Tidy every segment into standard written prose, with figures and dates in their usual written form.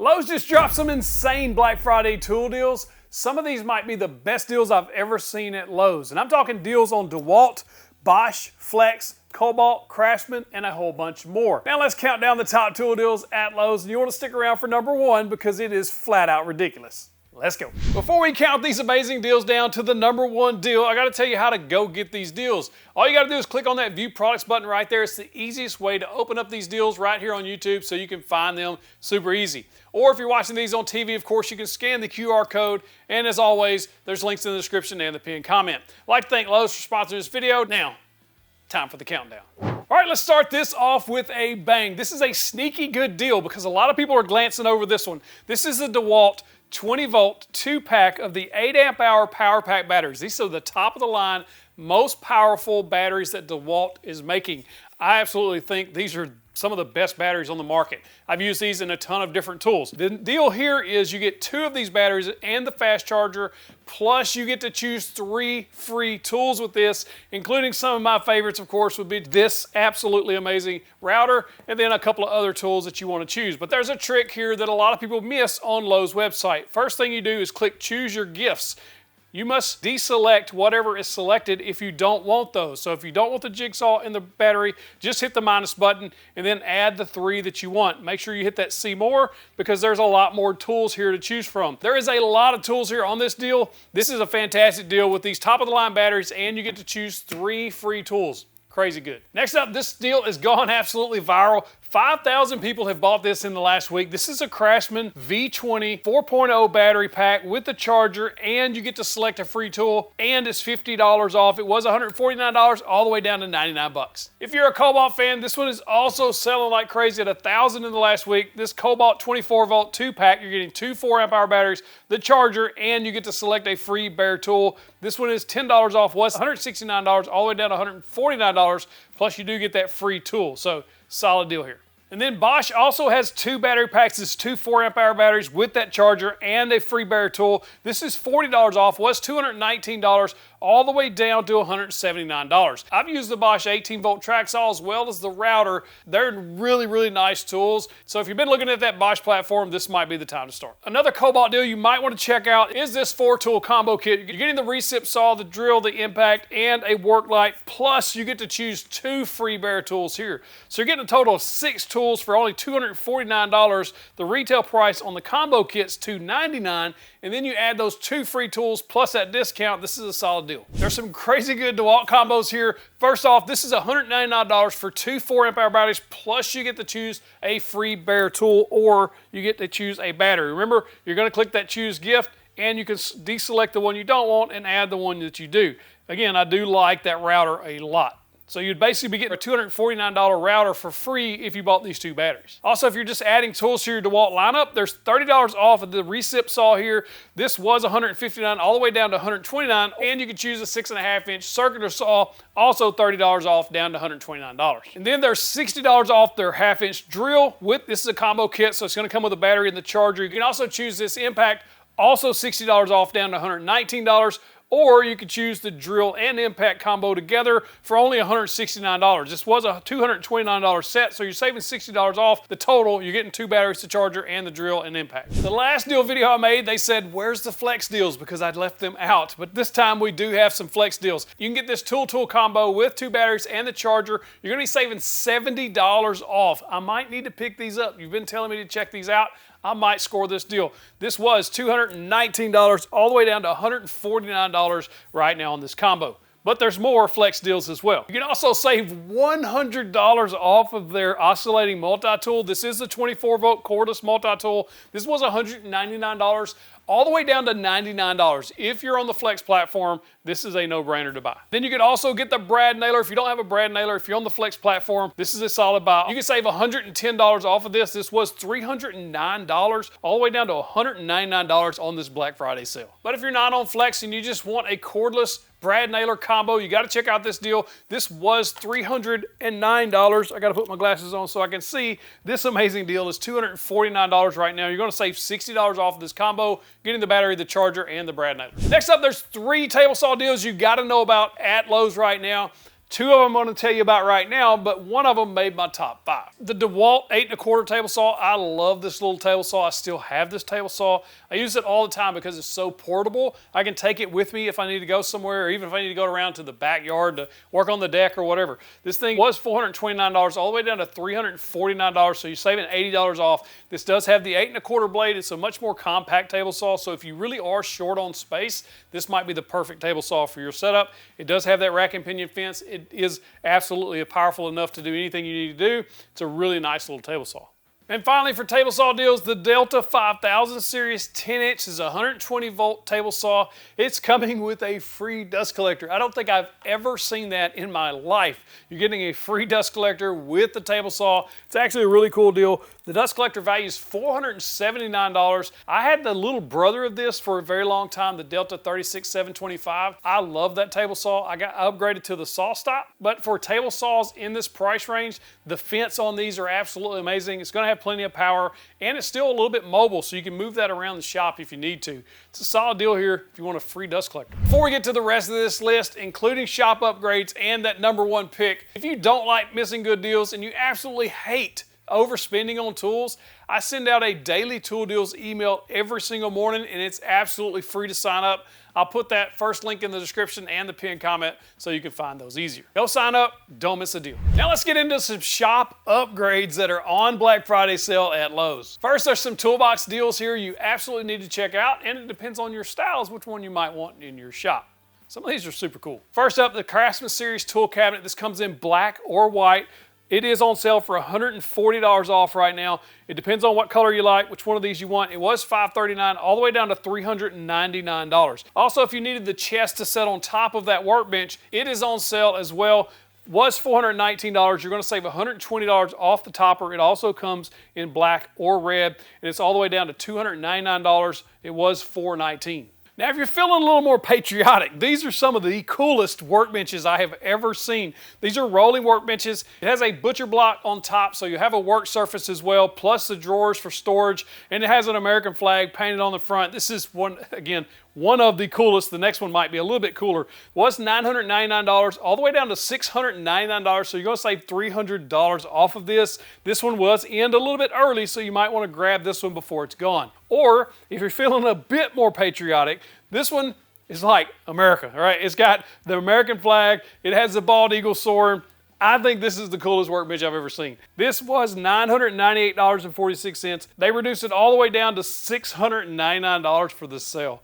Lowe's just dropped some insane Black Friday tool deals. Some of these might be the best deals I've ever seen at Lowe's. And I'm talking deals on DeWALT, Bosch, Flex, Cobalt, Craftsman, and a whole bunch more. Now let's count down the top tool deals at Lowe's, and you want to stick around for number one because it is flat out ridiculous. Let's go. Before we count these amazing deals down to the number one deal, I gotta tell you how to go get these deals. All you gotta do is click on that View Products button right there. It's the easiest way to open up these deals right here on YouTube so you can find them super easy. Or if you're watching these on TV, of course, you can scan the QR code. And as always, there's links in the description and the pinned comment. I'd like to thank Lowe's for sponsoring this video. Now, time for the countdown. All right, let's start this off with a bang. This is a sneaky good deal because a lot of people are glancing over this one. This is the DeWALT 20 volt 2-pack of the 8 amp hour power pack batteries. These are the top of the line, most powerful batteries that DeWALT is making. I absolutely think these are some of the best batteries on the market. I've used these in a ton of different tools. The deal here is you get 2 of these batteries and the fast charger, plus you get to choose 3 free tools with this, including some of my favorites, of course, would be this absolutely amazing router, and then a couple of other tools that you want to choose. But there's a trick here that a lot of people miss on Lowe's website. First thing you do is click Choose Your Gifts. You must deselect whatever is selected if you don't want those. So if you don't want the jigsaw and the battery, just hit the minus button and then add the 3 that you want. Make sure you hit that See More because there's a lot more tools here to choose from. There is a lot of tools here on this deal. This is a fantastic deal with these top of the line batteries, and you get to choose 3 free tools. Crazy good. Next up, this deal is gone absolutely viral. 5,000 people have bought this in the last week. This is a Craftsman V20 4.0 battery pack with the charger, and you get to select a free tool, and it's $50 off. It was $149 all the way down to 99 bucks. If you're a Cobalt fan, this one is also selling like crazy at 1,000 in the last week. This Cobalt 24 volt 2-pack, you're getting 2 4 amp hour batteries, the charger, and you get to select a free bare tool. This one is $10 off, was $169 all the way down to $149, plus you do get that free tool. So solid deal here. And then Bosch also has 2 battery packs. This is 2 4 amp hour batteries with that charger and a free bare tool. This is $40 off, was $219 all the way down to $179. I've used the Bosch 18 volt track saw as well as the router. They're really, really nice tools. So if you've been looking at that Bosch platform, this might be the time to start. Another Cobalt deal you might want to check out is this 4-tool combo kit. You're getting the recip saw, the drill, the impact, and a work light. Plus you get to choose 2 free bare tools here. So you're getting a total of 6 tools for only $249. The retail price on the combo kit's $299, and then you add those 2 free tools plus that discount. This is a solid deal. There's some crazy good DeWALT combos here. First off, this is $199 for 2 4 amp hour batteries, plus you get to choose a free bare tool, or you get to choose a battery. Remember, you're going to click that Choose Gift, and you can deselect the one you don't want and add the one that you do. Again, I do like that router a lot. So you'd basically be getting a $249 router for free if you bought these 2 batteries. Also, if you're just adding tools to your DeWALT lineup, there's $30 off of the recip saw here. This was $159 all the way down to $129, and you can choose a 6.5 inch circular saw, also $30 off down to $129. And then there's $60 off their 1/2 inch drill this is a combo kit, so it's gonna come with a battery and the charger. You can also choose this impact, also $60 off down to $119. Or you could choose the drill and impact combo together for only $169. This was a $229 set, so you're saving $60 off the total. You're getting 2 batteries, the charger, and the drill and impact. The last deal video I made, they said, where's the flex deals? Because I'd left them out. But this time we do have some flex deals. You can get this tool combo with 2 batteries and the charger. You're gonna be saving $70 off. I might need to pick these up. You've been telling me to check these out. I might score this deal. This was $219 all the way down to $149 right now on this combo. But there's more flex deals as well. You can also save $100 off of their oscillating multi-tool. This is the 24 volt cordless multi-tool. This was $199 all the way down to $99. If you're on the Flex platform, this is a no-brainer to buy. Then you can also get the brad nailer. If you don't have a brad nailer, if you're on the Flex platform, this is a solid buy. You can save $110 off of this. This was $309 all the way down to $199 on this Black Friday sale. But if you're not on Flex and you just want a cordless brad nailer combo, you got to check out this deal. This was $309. I got to put my glasses on so I can see. This amazing deal is $249 right now. You're going to save $60 off of this combo, getting the battery, the charger, and the brad nailer. Next up, there's 3 table saw deals you got to know about at Lowe's right now. Two of them I'm going to tell you about right now, but one of them made my top 5. The DeWALT 8 1/4 table saw. I love this little table saw. I still have this table saw. I use it all the time because it's so portable. I can take it with me if I need to go somewhere, or even if I need to go around to the backyard to work on the deck or whatever. This thing was $429 all the way down to $349, so you're saving $80 off. This does have the 8 1/4 blade. It's a much more compact table saw, so if you really are short on space, this might be the perfect table saw for your setup. It does have that rack and pinion fence. It is absolutely powerful enough to do anything you need to do. It's a really nice little table saw. And finally, for table saw deals, the Delta 5000 series 10-inch is a 120 volt table saw. It's coming with a free dust collector. I don't think I've ever seen that in my life. You're getting a free dust collector with the table saw. It's actually a really cool deal. The dust collector value is $479. I had the little brother of this for a very long time, the Delta 36725. I love that table saw. I upgraded to the saw stop, but for table saws in this price range, the fence on these are absolutely amazing. It's going to have plenty of power, and it's still a little bit mobile, so you can move that around the shop if you need to. It's a solid deal here if you want a free dust collector. Before we get to the rest of this list, including shop upgrades and that #1 pick, if you don't like missing good deals and you absolutely hate overspending on tools, I send out a daily tool deals email every single morning, and it's absolutely free to sign up. I'll put that first link in the description and the pinned comment so you can find those easier. Go sign up, don't miss a deal. Now let's get into some shop upgrades that are on Black Friday sale at Lowe's. First, there's some toolbox deals here you absolutely need to check out, and it depends on your styles which one you might want in your shop. Some of these are super cool. First up, the Craftsman Series tool cabinet. This comes in black or white. It is on sale for $140 off right now. It depends on what color you like, which one of these you want. It was $539 all the way down to $399. Also, if you needed the chest to set on top of that workbench, it is on sale as well. Was $419. You're going to save $120 off the topper. It also comes in black or red, and it's all the way down to $299. It was $419. Now, if you're feeling a little more patriotic, these are some of the coolest workbenches I have ever seen. These are rolling workbenches. It has a butcher block on top, so you have a work surface as well, plus the drawers for storage, and it has an American flag painted on the front. This is one of the coolest. The next one might be a little bit cooler. Was $999 all the way down to $699, so you're going to save $300 off of this. This one was in a little bit early, so you might want to grab this one before it's gone. Or if you're feeling a bit more patriotic, this one is like America, all right? It's got the American flag. It has the bald eagle soaring. I think this is the coolest workbench I've ever seen. This was $998.46. They reduced it all the way down to $699 for this sale.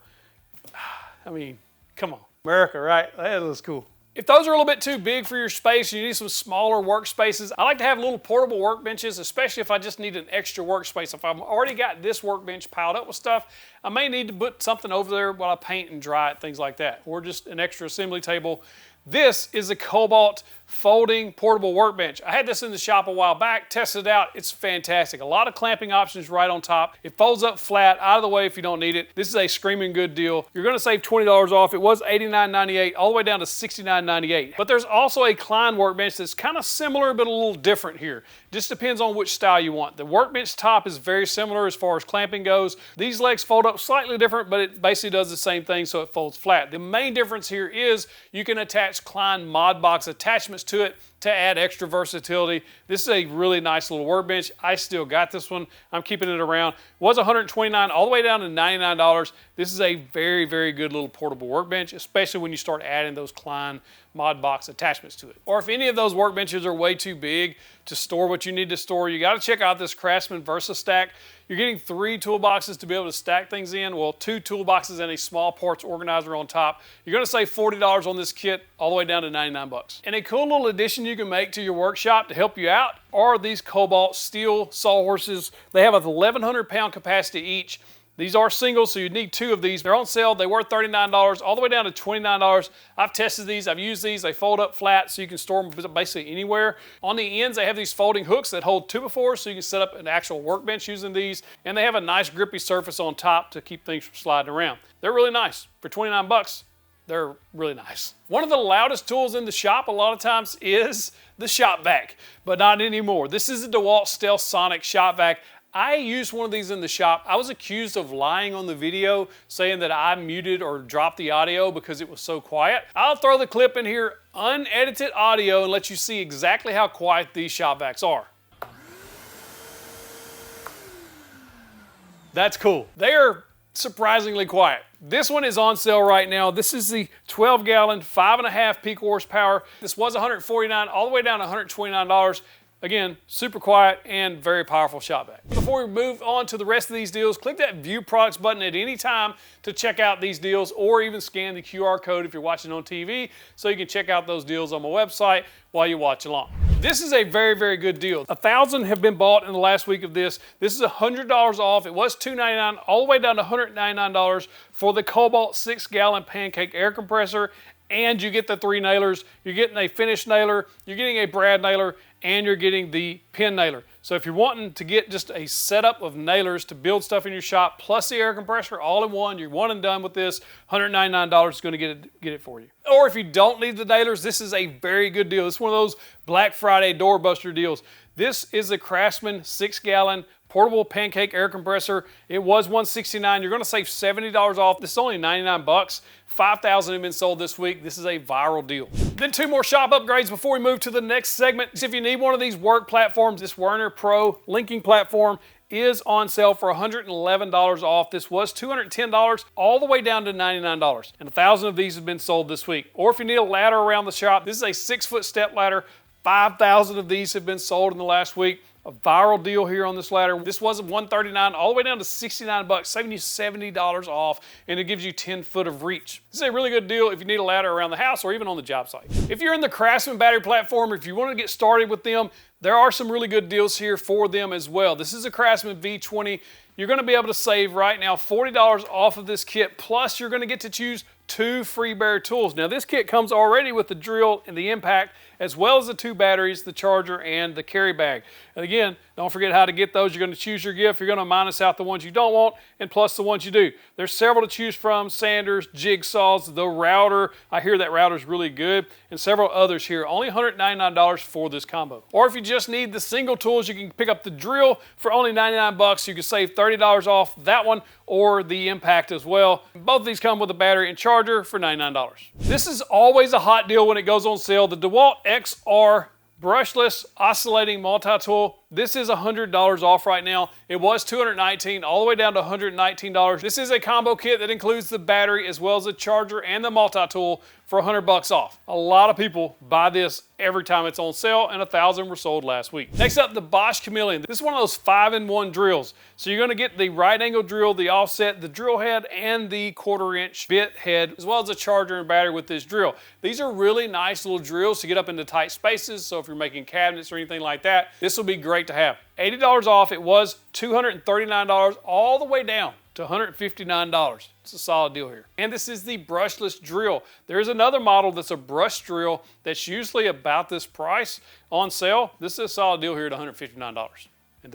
I mean, come on. America, right? That looks cool. If those are a little bit too big for your space, you need some smaller workspaces. I like to have little portable workbenches, especially if I just need an extra workspace. If I've already got this workbench piled up with stuff, I may need to put something over there while I paint and dry it, things like that, or just an extra assembly table. This is a Cobalt folding portable workbench. I had this in the shop a while back, tested it out. It's fantastic. A lot of clamping options right on top. It folds up flat, out of the way if you don't need it. This is a screaming good deal. You're going to save $20 off. It was $89.98 all the way down to $69.98. But there's also a Klein workbench that's kind of similar but a little different here. Just depends on which style you want. The workbench top is very similar as far as clamping goes. These legs fold up slightly different, but it basically does the same thing, so it folds flat. The main difference here is you can attach Klein mod box attachments to it to add extra versatility. This is a really nice little workbench. I still got this one. I'm keeping it around. It was $129 all the way down to $99. This is a very, very good little portable workbench, especially when you start adding those Klein mod box attachments to it. Or if any of those workbenches are way too big to store what you need to store, you got to check out this Craftsman VersaStack. You're getting 3 toolboxes to be able to stack things in. Well, 2 toolboxes and a small parts organizer on top. You're going to save $40 on this kit all the way down to 99 bucks. And a cool little addition you can make to your workshop to help you out are these Cobalt steel sawhorses. They have a 1,100 pound capacity each. These are singles, so you need 2 of these. They're on sale. They were $39 all the way down to $29. I've tested these. I've used these. They fold up flat, so you can store them basically anywhere. On the ends, they have these folding hooks that hold 2x4, so you can set up an actual workbench using these. And they have a nice grippy surface on top to keep things from sliding around. They're really nice. For 29 bucks, they're really nice. One of the loudest tools in the shop a lot of times is the shop vac, but not anymore. This is a DeWALT Stealth Sonic shop vac. I used one of these in the shop. I was accused of lying on the video, saying that I muted or dropped the audio because it was so quiet. I'll throw the clip in here, unedited audio, and let you see exactly how quiet these shop vacs are. That's cool. They are surprisingly quiet. This one is on sale right now. This is the 12-gallon, 5.5 peak horsepower. This was $149 all the way down to $129. Again, super quiet and very powerful shop vac. Before we move on to the rest of these deals, click that View Products button at any time to check out these deals, or even scan the QR code if you're watching on TV so you can check out those deals on my website while you watch along. This is a very, very good deal. 1,000 have been bought in the last week of this. This is $100 off. It was $299 all the way down to $199 for the Cobalt 6-gallon pancake air compressor, and you get the 3 nailers. You're getting a finish nailer, you're getting a brad nailer, and you're getting the pin nailer. So if you're wanting to get just a setup of nailers to build stuff in your shop, plus the air compressor all in one, you're one and done with this, $199 is gonna get it for you. Or if you don't need the nailers, this is a very good deal. It's one of those Black Friday doorbuster deals. This is the Craftsman 6-gallon portable pancake air compressor. It was $169. You're gonna save $70 off. This is only 99 bucks. 5,000 have been sold this week. This is a viral deal. Then 2 more shop upgrades before we move to the next segment. If you need one of these work platforms, this Werner Pro linking platform is on sale for $111 off. This was $210 all the way down to $99. And 1,000 of these have been sold this week. Or if you need a ladder around the shop, this is a 6-foot step ladder. 5,000 of these have been sold in the last week. A viral deal here on this ladder. This was $139 all the way down to 69 bucks, saving you $70 off, and it gives you 10 foot of reach. This is a really good deal if you need a ladder around the house or even on the job site. If you're in the Craftsman battery platform, or if you want to get started with them, there are some really good deals here for them as well. This is a Craftsman V20. You're going to be able to save right now $40 off of this kit, plus you're going to get to choose 2 free bare tools. Now this kit comes already with the drill and the impact, as well as the 2 batteries, the charger, and the carry bag. And again, don't forget how to get those. You're going to choose your gift. You're going to minus out the ones you don't want and plus the ones you do. There's several to choose from: sanders, jigsaws, the router. I hear that router is really good, and several others here. Only $199 for this combo. Or if you just need the single tools, you can pick up the drill for only 99 bucks. You can save $30 off that one or the impact as well. Both of these come with a battery and charger for $99. This is always a hot deal when it goes on sale. The DeWALT XR brushless oscillating multi-tool. This is $100 off right now. It was $219 all the way down to $119. This is a combo kit that includes the battery as well as the charger and the multi-tool for 100 bucks off. A lot of people buy this every time it's on sale, and 1,000 were sold last week. Next up, the Bosch Chameleon. This is one of those 5-in-1 drills. So you're gonna get the right angle drill, the offset, the drill head, and the 1/4-inch bit head, as well as a charger and battery with this drill. These are really nice little drills to get up into tight spaces. So if you're making cabinets or anything like that, this will be great to have. $80 off. It was $239 all the way down to $159. It's a solid deal here. And this is the brushless drill. There's another model that's a brush drill that's usually about this price on sale. This is a solid deal here at $159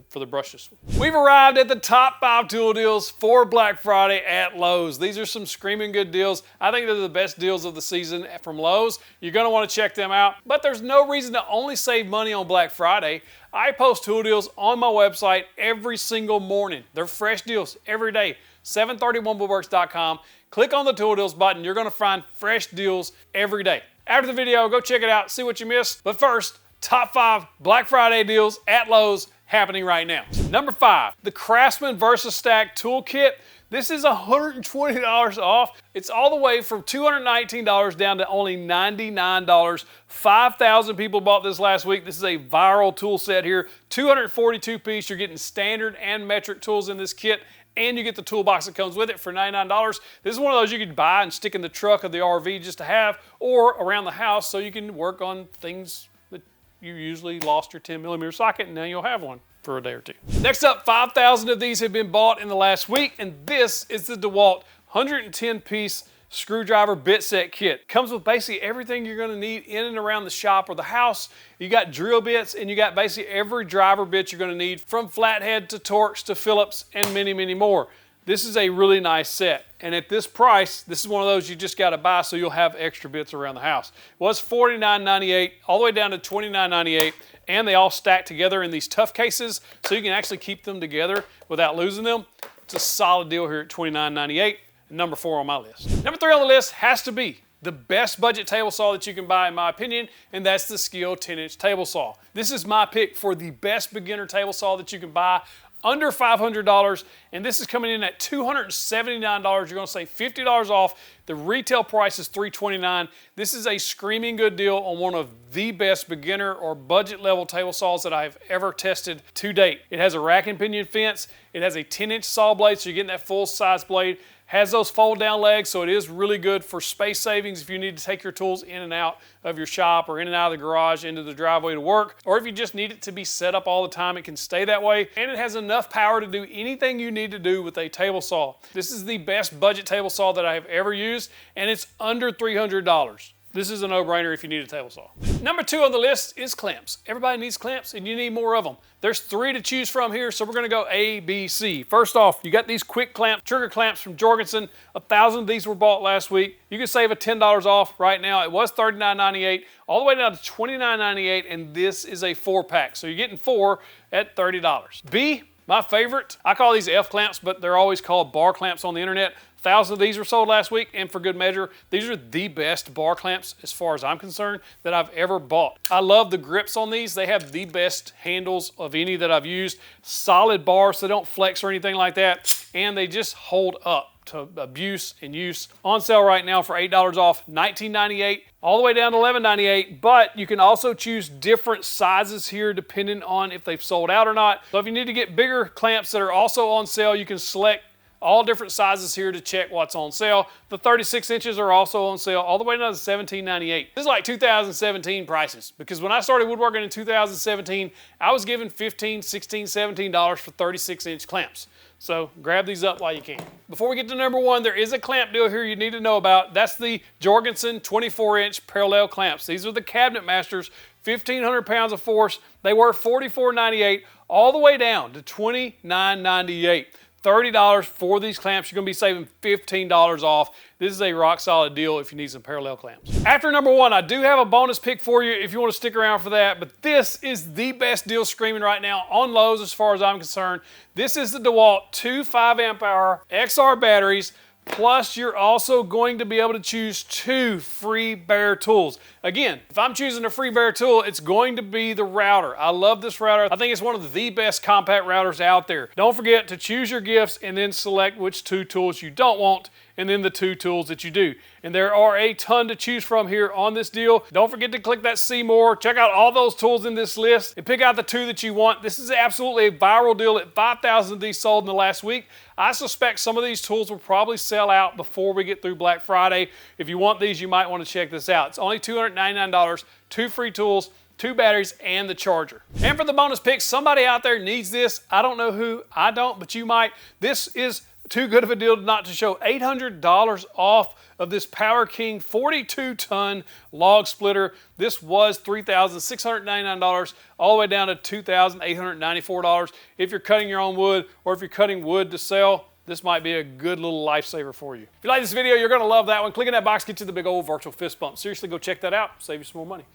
for the brushless one. We've arrived at the top 5 tool deals for Black Friday at Lowe's. These are some screaming good deals. I think they're the best deals of the season from Lowe's. You're gonna wanna check them out, but there's no reason to only save money on Black Friday. I post tool deals on my website every single morning. They're fresh deals every day. 731woodworks.com. Click on the tool deals button. You're gonna find fresh deals every day. After the video, go check it out, see what you missed. But first, top 5 Black Friday deals at Lowe's happening right now. Number 5, the Craftsman VersaStack Toolkit. This is $120 off. It's all the way from $219 down to only $99. 5,000 people bought this last week. This is a viral tool set here. 242 piece. You're getting standard and metric tools in this kit, and you get the toolbox that comes with it for $99. This is one of those you could buy and stick in the truck of the RV just to have, or around the house so you can work on things that you usually lost your 10mm socket, and now you'll have one for a day or two. Next up, 5,000 of these have been bought in the last week, and this is the DeWALT 110-piece screwdriver bit set kit. Comes with basically everything you're gonna need in and around the shop or the house. You got drill bits, and you got basically every driver bit you're gonna need, from flathead to Torx to Phillips and many, many more. This is a really nice set. And at this price, this is one of those you just got to buy so you'll have extra bits around the house. It was $49.98 all the way down to $29.98, and they all stack together in these tough cases so you can actually keep them together without losing them. It's a solid deal here at $29.98, number 4 on my list. Number 3 on the list has to be the best budget table saw that you can buy, in my opinion, and that's the Skil 10-inch table saw. This is my pick for the best beginner table saw that you can buy, under $500, and this is coming in at $279. You're going to save $50 off. The retail price is $329. This is a screaming good deal on one of the best beginner or budget level table saws that I've ever tested to date. It has a rack and pinion fence. It has a 10-inch saw blade, so you're getting that full size blade. Has those fold down legs, so it is really good for space savings if you need to take your tools in and out of your shop or in and out of the garage into the driveway to work, or if you just need it to be set up all the time, it can stay that way. And it has enough power to do anything you need to do with a table saw. This is the best budget table saw that I have ever used, and it's under $300. This is a no-brainer if you need a table saw. Number 2 on the list is clamps. Everybody needs clamps, and you need more of them. There's 3 to choose from here, so we're gonna go A, B, C. First off, you got these quick clamp, trigger clamps from Jorgensen. 1,000 of these were bought last week. You can save a $10 off right now. It was $39.98, all the way down to $29.98, and this is a 4-pack. So you're getting 4 at $30. B, my favorite, I call these F clamps, but they're always called bar clamps on the internet. 1,000 of these were sold last week, and for good measure, these are the best bar clamps, as far as I'm concerned, that I've ever bought. I love the grips on these. They have the best handles of any that I've used. Solid bars, so they don't flex or anything like that, and they just hold up to abuse and use. On sale right now for $8 off, $19.98, all the way down to $11.98, but you can also choose different sizes here depending on if they've sold out or not. So if you need to get bigger clamps that are also on sale, you can select all different sizes here to check what's on sale. The 36 inches are also on sale all the way down to $17.98. This is like 2017 prices, because when I started woodworking in 2017, I was given $15, $16, $17 for 36-inch clamps. So grab these up while you can. Before we get to number 1, there is a clamp deal here you need to know about. That's the Jorgensen 24-inch parallel clamps. These are the Cabinet Masters, 1,500 pounds of force. They were $44.98 all the way down to $29.98. $30 for these clamps. You're going to be saving $15 off. This is a rock solid deal if you need some parallel clamps. After number 1, I do have a bonus pick for you if you want to stick around for that, but this is the best deal screaming right now on Lowe's as far as I'm concerned. This is the DeWALT 2 5-amp-hour XR batteries, plus you're also going to be able to choose 2 free bare tools. Again, if I'm choosing a free bare tool, it's going to be the router. I love this router. I think it's one of the best compact routers out there. Don't forget to choose your gifts and then select which 2 tools you don't want, and then the 2 tools that you do. And there are a ton to choose from here on this deal. Don't forget to click that See More. Check out all those tools in this list and pick out the 2 that you want. This is absolutely a viral deal at 5,000 of these sold in the last week. I suspect some of these tools will probably sell out before we get through Black Friday. If you want these, you might want to check this out. It's only $299, 2 free tools, 2 batteries, and the charger. And for the bonus pick, somebody out there needs this. I don't know who. I don't, but you might. This is too good of a deal not to show. $800 off of this Power King 42-ton log splitter. This was $3,699 all the way down to $2,894. If you're cutting your own wood or if you're cutting wood to sell, this might be a good little lifesaver for you. If you like this video, you're going to love that one. Click in that box, get you the big old virtual fist bump. Seriously, go check that out. Save you some more money.